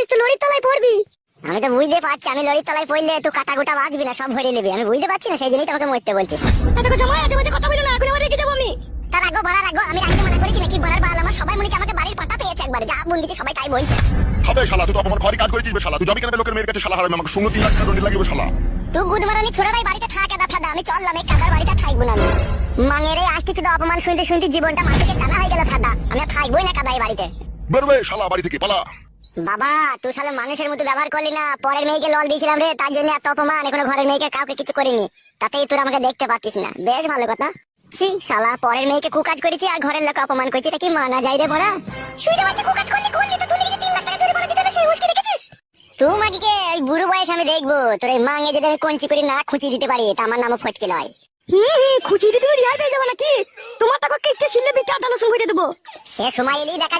পারছিস তুই লরির তলায় পড়বি। আমি তো বুঝতে পারছি আমি লরির তলায় পড়লে তুই কাটা গোটা বাঁচবি না, সব ভরে নেবে। আমি বুঝতে পারছি না, সেই জন্যই তোমাকে মরতে বলছিস। দেখো জামাই আগে বাজে কথা বলো না, এখন আবার রেখে যাবো আমি। তার রাখবো বলার রাখবো, আমি রাখতে মানা করেছি নাকি? বলার বাল আমার সবাই মনে হচ্ছে আমাকে বাড়ির পাতা পেয়েছে একবারে, যা বোন দিচ্ছে সবাই তাই বলছে। হবে শালা, তুই তো অপমান ঘরে কাজ করেছিস বে শালা। তুই যাবি কেন লোকের মেয়ের কাছে শালা? হারাবে আমাকে সঙ্গে 3 লাখ টাকা দণ্ড লাগবে শালা। তুই গুদমারানি ছোড়াই বাড়িতে থাকে দা ফাদা, আমি চললাম এই কাকার বাড়িতে থাকবো না আমি। মাঙেরে আসতে তো অপমান শুনতে শুনতে জীবনটা মাটিতে টানা হয়ে গেল ফাদা, আমি থাকবোই না কাদাই বাড়িতে। বেরোবে শালা বাড়ি থেকে, পালা। বাবা তুই শালা মানুষের মতো ব্যবহার করলি না, পরের মেয়েকে লল দিয়েছিলাম রে, তার জন্য এত অপমান। এখনো ঘরের মেয়েকে কাউকে কিছু করিনি, তাতেই তোর আমাকে দেখতে পাচ্ছিস না। বেশ ভালো কথা। ছি শালা, পরের মেয়েকে কুকাজ করেছি আর ঘরের লোক অপমান করেছি, এটা কি মানা যায় রে বড়া? শুইরে বাচ্চা কুকাজ করলি তো তুই লিখে 3 লাখ টাকা জরিমানা দিতে হলো, সেই হুঁশকে রেখেছিস তুই? মাগিকে ওই বুড়ো বয়স আমি দেখবো তোর এই মাঙে যদি আমি কঞ্চি করে না খুঁচি দিতে পারি, তা আমার নামও ফটকে লয়। খুঁচি দিতে রিহাই পেয়ে যাবো নাকি? তোমার টাকা কেটে ছিলে বিটা আদালত করে দেবো। সে সময় এলেই দেখা